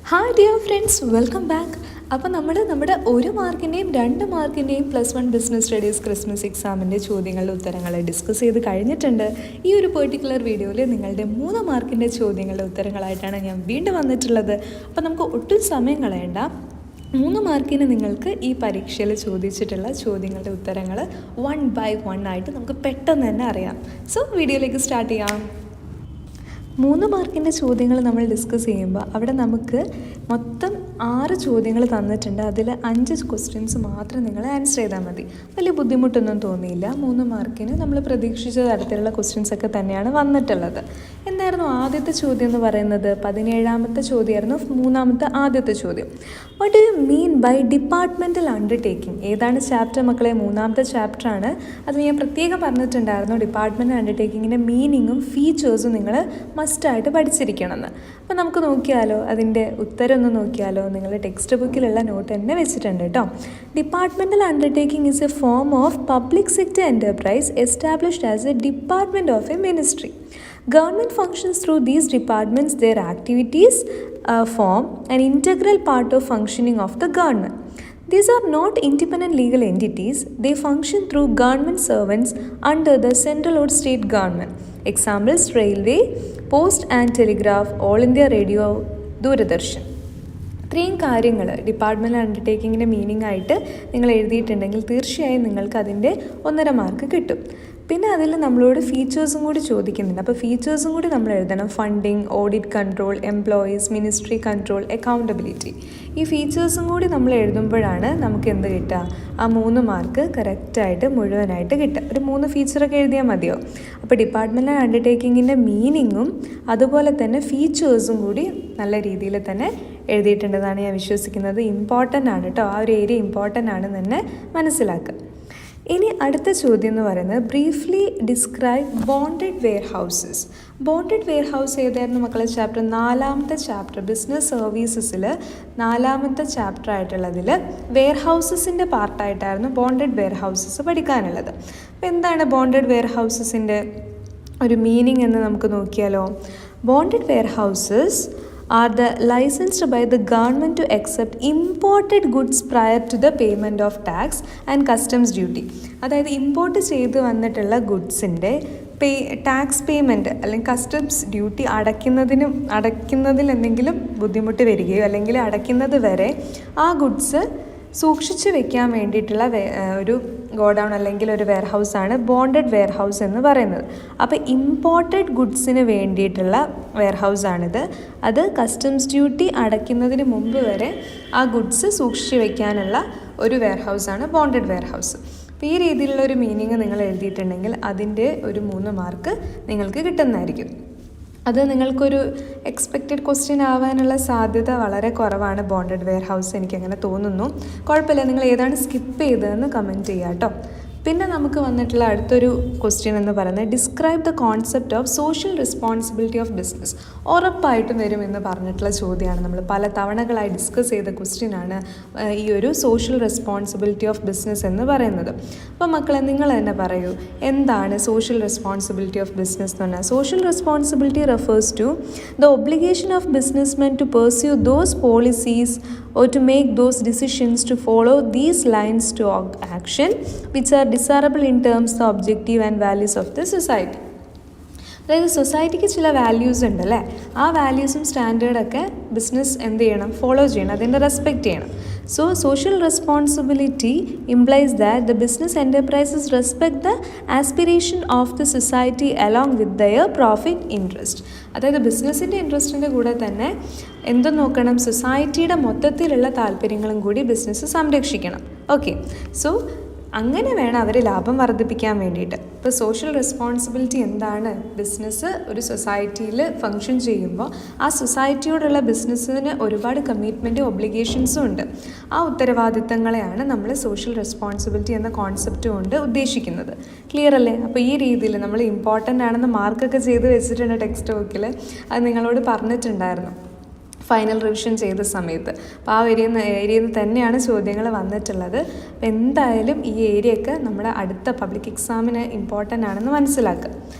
Hi dear friends, welcome back. അപ്പോൾ നമ്മുടെ 1 മാർക്കിൻ്റെയും 2 മാർക്കിൻ്റെയും +1 business studies Christmas എക്സാമിൻ്റെ ചോദ്യങ്ങളുടെ ഉത്തരങ്ങൾ ഡിസ്കസ് ചെയ്ത് കഴിഞ്ഞിട്ടുണ്ട്. ഈ ഒരു പെർട്ടിക്കുലർ വീഡിയോയിൽ നിങ്ങളുടെ 3 മാർക്കിൻ്റെ ചോദ്യങ്ങളുടെ ഉത്തരങ്ങളായിട്ടാണ് ഞാൻ വീണ്ടും വന്നിട്ടുള്ളത്. അപ്പോൾ നമുക്ക് ഒട്ടും സമയം കളയണ്ട. 3 മാർക്കിന് നിങ്ങൾക്ക് ഈ പരീക്ഷയിൽ ചോദിച്ചിട്ടുള്ള ചോദ്യങ്ങളുടെ ഉത്തരങ്ങൾ 1 by 1 ആയിട്ട് നമുക്ക് പെട്ടെന്ന് തന്നെ അറിയാം. സോ വീഡിയോയിലേക്ക് സ്റ്റാർട്ട് ചെയ്യാം. 3 മാർക്കിൻ്റെ ചോദ്യങ്ങൾ നമ്മൾ ഡിസ്കസ് ചെയ്യുമ്പോൾ അവിടെ നമുക്ക് മൊത്തം 6 ചോദ്യങ്ങൾ തന്നിട്ടുണ്ട്. അതിൽ 5 ക്വസ്റ്റ്യൻസ് മാത്രം നിങ്ങൾ ആൻസർ ചെയ്താൽ മതി. വലിയ ബുദ്ധിമുട്ടൊന്നും തോന്നിയില്ല. 3 മാർക്കിന് നമ്മൾ പ്രതീക്ഷിച്ച തരത്തിലുള്ള ക്വസ്റ്റ്യൻസ് ഒക്കെ തന്നെയാണ് വന്നിട്ടുള്ളത്. എന്തായിരുന്നു ആദ്യത്തെ ചോദ്യം എന്ന് പറയുന്നത്? 17ാമത്തെ ചോദ്യമായിരുന്നു. 3ാമത്തെ ആദ്യത്തെ ചോദ്യം, what do you mean by departmental undertaking? ഏതാണ് ചാപ്റ്റർ മക്കളെ? 3ാമത്തെ ചാപ്റ്ററാണ്. അത് ഞാൻ പ്രത്യേകം പറഞ്ഞിട്ടുണ്ടായിരുന്നു. ഡിപ്പാർട്ട്മെൻറ്റൽ അണ്ടർടേക്കിങ്ങിൻ്റെ മീനിങ്ങും ഫീച്ചേഴ്സും നിങ്ങൾ മസ്റ്റായിട്ട് പഠിച്ചിരിക്കണമെന്ന്. അപ്പോൾ നമുക്ക് നോക്കിയാലോ, അതിൻ്റെ ഉത്തരം ഒന്ന് നോക്കിയാലോ. നിങ്ങൾ ടെക്സ്റ്റ് ബുക്കിലുള്ള നോട്ട് തന്നെ വെച്ചിട്ടുണ്ട് കേട്ടോ. Departmental undertaking is A form of public sector enterprise established as A department of A ministry. Government functions through these departments. Their activities form an integral part of functioning of the government. These are not independent legal entities. They function through government servants under the central or state government. Examples: railway, post and telegraph, all India radio, Doordarshan. ഇത്രയും കാര്യങ്ങൾ departmental അണ്ടർടേക്കിങ്ങിൻ്റെ meaning ആയിട്ട് നിങ്ങൾ എഴുതിയിട്ടുണ്ടെങ്കിൽ തീർച്ചയായും നിങ്ങൾക്ക് അതിൻ്റെ 1.5 mark കിട്ടും. പിന്നെ അതിൽ നമ്മളോട് ഫീച്ചേഴ്സും കൂടി ചോദിക്കുന്നുണ്ട്. അപ്പോൾ ഫീച്ചേഴ്സും കൂടി നമ്മൾ എഴുതണം. Funding, audit control, employees, ministry control, accountability. ഈ ഫീച്ചേഴ്സും കൂടി നമ്മൾ എഴുതുമ്പോഴാണ് നമുക്ക് എന്ത് കിട്ടുക? ആ 3 മാർക്ക് കറക്റ്റായിട്ട് മുഴുവനായിട്ട് കിട്ടുക. ഒരു 3 ഫീച്ചറൊക്കെ എഴുതിയാൽ മതിയോ? അപ്പോൾ ഡിപ്പാർട്ട്മെൻറ്റൽ അണ്ടർടേക്കിങ്ങിൻ്റെ മീനിങ്ങും അതുപോലെ തന്നെ ഫീച്ചേഴ്സും കൂടി നല്ല രീതിയിൽ തന്നെ എഴുതിയിട്ടുണ്ടെന്നാണ് ഞാൻ വിശ്വസിക്കുന്നത്. ഇമ്പോർട്ടൻ്റ് ആണ് കേട്ടോ. ആ ഒരു ഏരിയ ഇമ്പോർട്ടൻ്റ് ആണെന്ന് തന്നെ മനസ്സിലാക്കുക. ഇനി അടുത്ത ചോദ്യം എന്ന് പറയുന്നത്, briefly describe bonded warehouses. Bonded warehouse ഏതായിരുന്നു മക്കളെ? ചാപ്റ്റർ 4ാമത്തെ ചാപ്റ്റർ ബിസിനസ് സർവീസസിൽ 4ാമത്തെ ചാപ്റ്റർ ആയിട്ടുള്ളതിൽ വെയർ ഹൗസസിൻ്റെ പാർട്ടായിട്ടായിരുന്നു ബോണ്ടഡ് വെയർ ഹൗസസ് പഠിക്കാനുള്ളത്. അപ്പോൾ എന്താണ് ബോണ്ടഡ് വെയർ ഹൗസസിൻ്റെ ഒരു മീനിങ് എന്ന് നമുക്ക് നോക്കിയാലോ. Bonded warehouses are the licensed by the government to accept imported goods prior to the payment of tax and customs duty. അതായത് ഇമ്പോർട്ട് ചെയ്ത് വന്നിട്ടുള്ള ഗുഡ്സിൻ്റെ ടാക്സ് പേയ്മെൻറ്റ് അല്ലെങ്കിൽ കസ്റ്റംസ് ഡ്യൂട്ടി അടയ്ക്കുന്നതിൽ എന്തെങ്കിലും ബുദ്ധിമുട്ട് വരികയോ അല്ലെങ്കിൽ അടയ്ക്കുന്നത് വരെ ആ ഗുഡ്സ് സൂക്ഷിച്ച് വെക്കാൻ വേണ്ടിയിട്ടുള്ള ഒരു ഗോഡൗൺ അല്ലെങ്കിൽ ഒരു വെയർ ഹൗസാണ് ബോണ്ടഡ് വെയർ ഹൗസ് എന്ന് പറയുന്നത്. അപ്പോൾ ഇമ്പോർട്ടഡ് ഗുഡ്സിന് വേണ്ടിയിട്ടുള്ള വെയർ ഹൗസാണിത്. അത് കസ്റ്റംസ് ഡ്യൂട്ടി അടയ്ക്കുന്നതിന് മുമ്പ് വരെ ആ ഗുഡ്സ് സൂക്ഷിച്ച് വെക്കാനുള്ള ഒരു വെയർ ഹൗസാണ് ബോണ്ടഡ് വെയർ ഹൗസ്. അപ്പോൾ ഈ രീതിയിലുള്ള ഒരു മീനിങ് നിങ്ങൾ എഴുതിയിട്ടുണ്ടെങ്കിൽ അതിൻ്റെ ഒരു 3 മാർക്ക് നിങ്ങൾക്ക് കിട്ടുന്നതായിരിക്കും. അത് നിങ്ങൾക്കൊരു എക്സ്പെക്റ്റഡ് ക്വസ്റ്റ്യൻ ആവാനുള്ള സാധ്യത വളരെ കുറവാണ്. ബോണ്ടഡ് വെയർ ഹൗസ് എനിക്കങ്ങനെ തോന്നുന്നു. കുഴപ്പമില്ല, നിങ്ങൾ ഏതാണ് സ്കിപ്പ് ചെയ്തതെന്ന് കമൻറ്റ് ചെയ്യാം കേട്ടോ. പിന്നെ നമുക്ക് വന്നിട്ടുള്ള അടുത്തൊരു ക്വസ്റ്റ്യൻ എന്ന് പറയുന്നത്, describe the concept of social responsibility of business. ഉറപ്പായിട്ടും വരും എന്ന് പറഞ്ഞിട്ടുള്ള ചോദ്യമാണ്. നമ്മൾ പല തവണകളായി ഡിസ്കസ് ചെയ്ത ക്വസ്റ്റ്യനാണ് ഈ ഒരു സോഷ്യൽ റെസ്പോൺസിബിലിറ്റി ഓഫ് ബിസിനസ് എന്ന് പറയുന്നത്. അപ്പോൾ മക്കളെ നിങ്ങൾ തന്നെ പറയൂ, എന്താണ് സോഷ്യൽ റെസ്പോൺസിബിലിറ്റി ഓഫ് ബിസിനസ് എന്ന് പറഞ്ഞാൽ? Social responsibility refers to the obligation of businessmen to pursue those policies or to make those decisions to follow these lines to action which are desirable in terms of objective and values of the society. അതായത് സൊസൈറ്റിക്ക് ചില values ഉണ്ടല്ലേ, ആ വാല്യൂസും സ്റ്റാൻഡേർഡൊക്കെ business എന്ത് ചെയ്യണം? Follow ചെയ്യണം, അതിൻ്റെ respect ചെയ്യണം. So social responsibility implies that the business enterprises respect the aspiration of the society along with there profit interest. അതായത് ബിസിനസ്സിൻ്റെ ഇൻട്രസ്റ്റിൻ്റെ കൂടെ തന്നെ എന്തും നോക്കണം, സൊസൈറ്റിയുടെ മൊത്തത്തിലുള്ള താല്പര്യങ്ങളും കൂടി ബിസിനസ് സംരക്ഷിക്കണം. ഓക്കെ, സോ അങ്ങനെ വേണം അവർ ലാഭം വർദ്ധിപ്പിക്കാൻ വേണ്ടിയിട്ട്. ഇപ്പോൾ സോഷ്യൽ റെസ്പോൺസിബിലിറ്റി എന്താണ്? ബിസിനസ് ഒരു സൊസൈറ്റിയിൽ ഫങ്ഷൻ ചെയ്യുമ്പോൾ ആ സൊസൈറ്റിയോടുള്ള ബിസിനസ്സിന് ഒരുപാട് കമ്മിറ്റ്മെൻറ്റും ഒബ്ലിഗേഷൻസും ഉണ്ട്. ആ ഉത്തരവാദിത്തങ്ങളെയാണ് നമ്മൾ സോഷ്യൽ റെസ്പോൺസിബിലിറ്റി എന്ന കോൺസെപ്റ്റ് കൊണ്ട് ഉദ്ദേശിക്കുന്നത്. ക്ലിയർ അല്ലേ? അപ്പോൾ ഈ രീതിയിൽ നമ്മൾ ഇമ്പോർട്ടൻ്റ് ആണെന്ന് മാർക്കൊക്കെ ചെയ്ത് വെച്ചിട്ടുണ്ട് ടെക്സ്റ്റ് ബുക്കിൽ. അത് നിങ്ങളോട് പറഞ്ഞിട്ടുണ്ടായിരുന്നു ഫൈനൽ റിവിഷൻ ചെയ്ത സമയത്ത്. അപ്പോൾ ആ ഏരിയയിൽ നിന്ന് തന്നെയാണ് ചോദ്യങ്ങൾ വന്നിട്ടുള്ളത്. അപ്പോൾ എന്തായാലും ഈ ഏരിയയൊക്കെ നമ്മുടെ അടുത്ത പബ്ലിക് എക്സാമിന് ഇമ്പോർട്ടൻ്റ് ആണെന്ന് മനസ്സിലാക്കുക.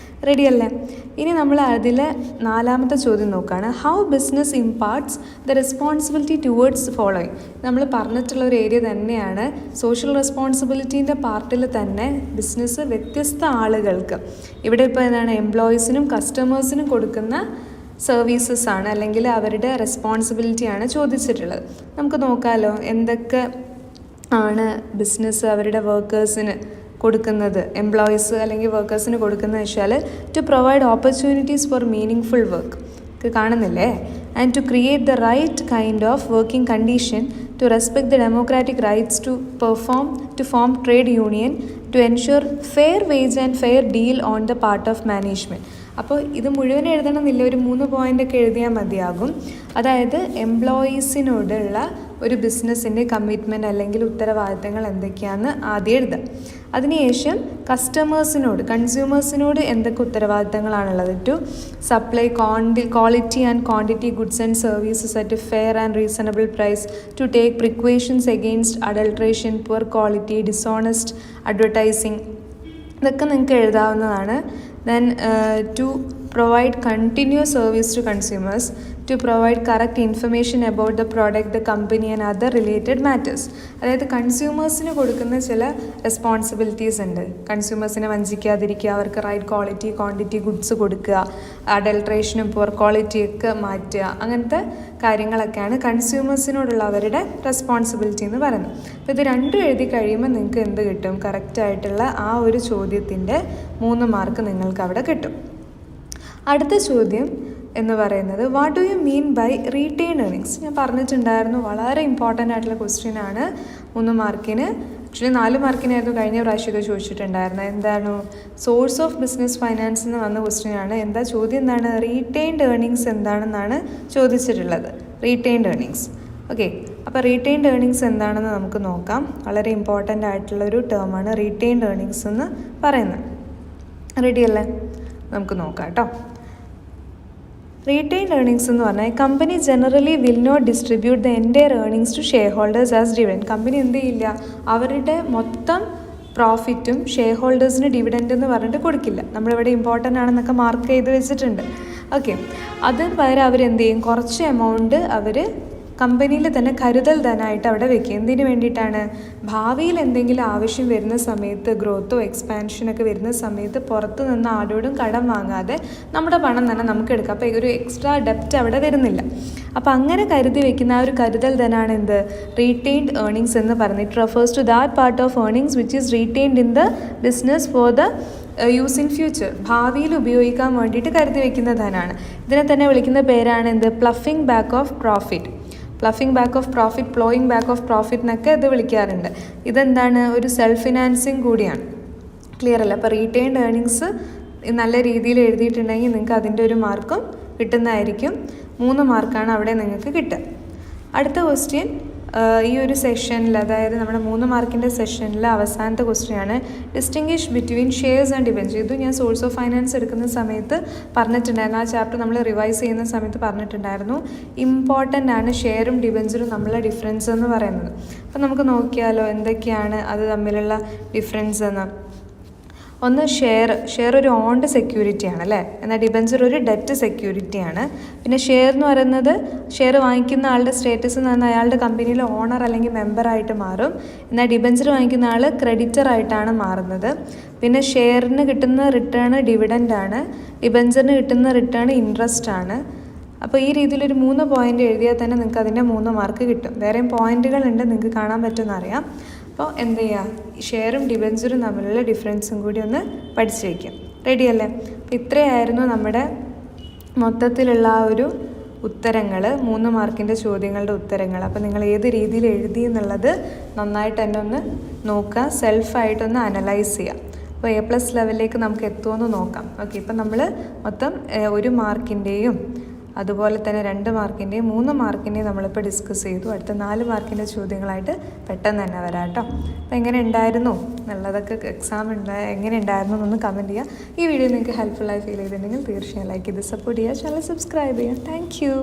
റെഡിയല്ലേ? ഇനി നമ്മൾ അതിലെ 4ാമത്തെ ചോദ്യം നോക്കുകയാണ്. How business imparts the responsibility towards following. നമ്മൾ പറഞ്ഞിട്ടുള്ള ഒരു ഏരിയ തന്നെയാണ്. സോഷ്യൽ റെസ്പോൺസിബിലിറ്റീൻ്റെ പാർട്ടിൽ തന്നെ ബിസിനസ് വ്യത്യസ്ത ആളുകൾക്ക്, ഇവിടെ ഇപ്പോൾ എന്താണ്, എംപ്ലോയീസിനും കസ്റ്റമേഴ്സിനും കൊടുക്കുന്ന സർവീസസ് ആണ്, അല്ലെങ്കിൽ അവരുടെ റെസ്പോൺസിബിലിറ്റിയാണ് ചോദിച്ചിട്ടുള്ളത്. നമുക്ക് നോക്കാമല്ലോ എന്തൊക്കെ ആണ് ബിസിനസ് അവരുടെ വർക്കേഴ്സിന് കൊടുക്കുന്നത്, എംപ്ലോയീസ് അല്ലെങ്കിൽ വർക്കേഴ്സിന് കൊടുക്കുന്നത് വെച്ചാൽ to provide opportunities for meaningful work കാണുന്നില്ലേ, and to create the right kind of working condition, to respect the democratic rights to form trade union, to ensure fair wage and fair deal on the part of management. അപ്പോൾ ഇത് മുഴുവൻ എഴുതണമെന്നില്ല, ഒരു 3 പോയിൻ്റൊക്കെ എഴുതിയാൽ മതിയാകും. അതായത് എംപ്ലോയീസിനോടുള്ള ഒരു ബിസിനസ്സിൻ്റെ കമ്മിറ്റ്മെൻറ്റ് അല്ലെങ്കിൽ ഉത്തരവാദിത്തങ്ങൾ എന്തൊക്കെയാണെന്ന് ആദ്യം എഴുതാം. അതിനുശേഷം കൺസ്യൂമേഴ്സിനോട് എന്തൊക്കെ ഉത്തരവാദിത്തങ്ങളാണുള്ളത്, to supply quality and quantity goods and services at fair and reasonable price, to take precautions against adulteration, poor quality, dishonest advertising, ഇതൊക്കെ നിങ്ങൾക്ക് എഴുതാവുന്നതാണ്. Then to provide continuous service to consumers, to provide correct information about the product, the company and other related matters. അതായത് കൺസ്യൂമേഴ്സിന് കൊടുക്കുന്ന ചില responsibilities ഉണ്ട്. കൺസ്യൂമേഴ്സിനെ വഞ്ചിക്കാതിരിക്കുക, അവർക്ക് right quality quantity goods കൊടുക്കുക, അഡൾട്രേഷനും poor ക്വാളിറ്റിയൊക്കെ മാറ്റുക, അങ്ങനത്തെ കാര്യങ്ങളൊക്കെയാണ് കൺസ്യൂമേഴ്സിനോടുള്ള അവരുടെ റെസ്പോൺസിബിലിറ്റി എന്ന് പറയുന്നത്. അപ്പോൾ ഇത് രണ്ടും എഴുതി കഴിയുമ്പോൾ നിങ്ങൾക്ക് എന്ത് കിട്ടും, കറക്റ്റായിട്ടുള്ള ആ ഒരു ചോദ്യത്തിൻ്റെ 3 മാർക്ക് നിങ്ങൾക്ക് അവിടെ കിട്ടും. അടുത്ത ചോദ്യം എന്ന് പറയുന്നത് what do you mean by retain earnings. ഞാൻ പറഞ്ഞിട്ടുണ്ടായിരുന്നു, വളരെ ഇമ്പോർട്ടൻ്റ് ആയിട്ടുള്ള ക്വസ്റ്റ്യൻ ആണ്. 3 മാർക്കിന്, ആക്ച്വലി 4 മാർക്കിനായിരുന്നു കഴിഞ്ഞ പ്രാവശ്യമൊക്കെ ചോദിച്ചിട്ടുണ്ടായിരുന്നത്. എന്താണ് സോഴ്സ് ഓഫ് ബിസിനസ് ഫൈനാൻസ് എന്ന് വന്ന ക്വസ്റ്റ്യൻ ആണ്. എന്താ ചോദ്യം, എന്താണ് റീറ്റെയിൻഡ് ഏർണിങ്സ് എന്താണെന്നാണ് ചോദിച്ചിട്ടുള്ളത്. Retained earnings. ഓക്കെ, അപ്പോൾ റീറ്റെയിൻഡ് ഏർണിങ്സ് എന്താണെന്ന് നമുക്ക് നോക്കാം. വളരെ ഇമ്പോർട്ടൻ്റ് ആയിട്ടുള്ളൊരു ടേമാണ് റീറ്റെയിൻഡ് ഏർണിങ്സ് എന്ന് പറയുന്നത്. റെഡിയല്ലേ? നമുക്ക് നോക്കാം കേട്ടോ. റീറ്റെയിൻഡ് ഏർണിങ്സ് എന്ന് പറഞ്ഞാൽ company generally will not distribute the entire earnings to shareholders as dividend. Company എന്ത് ചെയ്യില്ല, അവരുടെ മൊത്തം പ്രോഫിറ്റും ഷെയർ ഹോൾഡേഴ്സിന് ഡിവിഡൻഡ് എന്ന് പറഞ്ഞിട്ട് കൊടുക്കില്ല. നമ്മളിവിടെ ഇമ്പോർട്ടൻ്റ് ആണെന്നൊക്കെ മാർക്ക് ചെയ്ത് വെച്ചിട്ടുണ്ട്. ഓക്കെ, അതിന് പകരം അവരെന്ത് ചെയ്യും, കുറച്ച് എമൗണ്ട് അവർ കമ്പനിയിൽ തന്നെ കരുതൽ ധനമായിട്ട് അവിടെ വെക്കുക. എന്തിനു വേണ്ടിയിട്ടാണ്, ഭാവിയിൽ എന്തെങ്കിലും ആവശ്യം വരുന്ന സമയത്ത്, ഗ്രോത്തോ എക്സ്പാൻഷനൊക്കെ വരുന്ന സമയത്ത് പുറത്ത് നിന്ന് ആരോടും കടം വാങ്ങാതെ നമ്മുടെ പണം തന്നെ നമുക്ക് എടുക്കാം. അപ്പോൾ ഒരു എക്സ്ട്രാ ഡെപ്റ്റ് അവിടെ വരുന്നില്ല. അപ്പോൾ അങ്ങനെ കരുതി വെക്കുന്ന ആ ഒരു കരുതൽ ധനമാണ് എന്ത്, റീറ്റെയിൻഡ് ഏർണിങ്സ് എന്ന് പറയുന്നത്. It refers to that part of earnings which is retained in the business for the use in future. ഭാവിയിൽ ഉപയോഗിക്കാൻ വേണ്ടിയിട്ട് കരുതി വെക്കുന്ന ധനമാണ്. ഇതിനെ തന്നെ വിളിക്കുന്ന പേരാണ് എന്ത്, ploughing back of profit. Ploughing back of profit, ploughing back of profit എന്നൊക്കെ ഇത് വിളിക്കാറുണ്ട്. ഇതെന്താണ്, ഒരു സെൽഫ് ഫിനാൻസിങ് കൂടിയാണ്. ക്ലിയർ അല്ല? അപ്പോൾ റീറ്റെയിൻഡ് ഏർണിങ്സ് നല്ല രീതിയിൽ എഴുതിയിട്ടുണ്ടെങ്കിൽ നിങ്ങൾക്ക് അതിൻ്റെ ഒരു മാർക്കും കിട്ടുന്നതായിരിക്കും. 3 മാർക്കാണ് അവിടെ നിങ്ങൾക്ക് കിട്ടുക. അടുത്ത ക്വസ്റ്റ്യൻ ഈ ഒരു സെഷനിൽ, അതായത് നമ്മുടെ 3 മാർക്കിൻ്റെ സെഷനിൽ അവസാനത്തെ ക്വസ്റ്റ്യനാണ് distinguish between shares and debenture. ഇത് ഞാൻ സോഴ്സ് ഓഫ് ഫൈനാൻസ് എടുക്കുന്ന സമയത്ത് പറഞ്ഞിട്ടുണ്ടായിരുന്നു. ആ ചാപ്റ്റർ നമ്മൾ റിവൈസ് ചെയ്യുന്ന സമയത്ത് പറഞ്ഞിട്ടുണ്ടായിരുന്നു. ഇമ്പോർട്ടൻ്റ് ആണ് ഷെയറും ഡിബെഞ്ചറും തമ്മിലുള്ള ഡിഫറൻസ് എന്ന് പറയുന്നത്. അപ്പോൾ നമുക്ക് നോക്കിയാലോ എന്തൊക്കെയാണ് അത് തമ്മിലുള്ള ഡിഫറൻസ് എന്ന്. ഒന്ന് ഷെയർ ഒരു ഓൺഡ് സെക്യൂരിറ്റിയാണ് അല്ലേ, എന്നാൽ ഡിബെഞ്ചർ ഒരു ഡെറ്റ് സെക്യൂരിറ്റിയാണ്. പിന്നെ ഷെയർ എന്ന് പറയുന്നത്, ഷെയർ വാങ്ങിക്കുന്ന ആളുടെ സ്റ്റേറ്റസ് എന്ന് പറഞ്ഞാൽ അയാളുടെ കമ്പനിയിലെ ഓണർ അല്ലെങ്കിൽ മെമ്പറായിട്ട് മാറും. എന്നാൽ ഡിബെഞ്ചർ വാങ്ങിക്കുന്ന ആൾ ക്രെഡിറ്ററായിട്ടാണ് മാറുന്നത്. പിന്നെ ഷെയറിന് കിട്ടുന്ന റിട്ടേൺ ഡിവിഡൻ്റാണ്, ഡിബെഞ്ചറിന് കിട്ടുന്ന റിട്ടേൺ ഇൻട്രസ്റ്റ് ആണ്. അപ്പോൾ ഈ രീതിയിലൊരു 3 പോയിൻ്റ് എഴുതിയാൽ തന്നെ നിങ്ങൾക്ക് അതിൻ്റെ 3 മാർക്ക് കിട്ടും. വേറെയും പോയിൻ്റുകളുണ്ട്, നിങ്ങൾക്ക് കാണാൻ പറ്റുമെന്നറിയാം. അപ്പോൾ എന്ത് ചെയ്യുക, ഷെയറും ഡിബെഞ്ചറും തമ്മിലുള്ള ഡിഫറൻസും കൂടി ഒന്ന് പഠിച്ചു വയ്ക്കാം. റെഡിയല്ലേ? അപ്പോൾ ഇത്രയായിരുന്നു നമ്മുടെ മൊത്തത്തിലുള്ള ആ ഒരു ഉത്തരങ്ങൾ, 3 മാർക്കിൻ്റെ ചോദ്യങ്ങളുടെ ഉത്തരങ്ങൾ. അപ്പോൾ നിങ്ങൾ ഏത് രീതിയിൽ എഴുതി എന്നുള്ളത് നന്നായിട്ട് തന്നെ ഒന്ന് നോക്കുക, സെൽഫായിട്ടൊന്ന് അനലൈസ് ചെയ്യാം. അപ്പോൾ A+ ലെവലിലേക്ക് നമുക്ക് എത്തുമെന്ന് നോക്കാം. ഓക്കെ, ഇപ്പം നമ്മൾ മൊത്തം 1 മാർക്കിൻ്റെയും അതുപോലെ തന്നെ 2 മാർക്കിൻ്റെയും 3 മാർക്കിൻ്റെയും നമ്മളിപ്പോൾ ഡിസ്കസ് ചെയ്തു. അടുത്ത 4 മാർക്കിൻ്റെ ചോദ്യങ്ങളായിട്ട് പെട്ടെന്ന് തന്നെ വരാം കേട്ടോ. അപ്പോൾ എങ്ങനെ ഉണ്ടായിരുന്നു എന്നുള്ളതൊക്കെ, എക്സാം എങ്ങനെ ഉണ്ടായിരുന്നു എന്നൊന്ന് കമൻറ്റ് ചെയ്യുക. ഈ വീഡിയോ നിങ്ങൾക്ക് ഹെൽപ്ഫുള്ളായി ഫീൽ ചെയ്തിട്ടുണ്ടെങ്കിൽ തീർച്ചയായും ലൈക്ക് ചെയ്ത് സപ്പോർട്ട് ചെയ്യുക, ചാനൽ സബ്സ്ക്രൈബ് ചെയ്യുക. Thank you.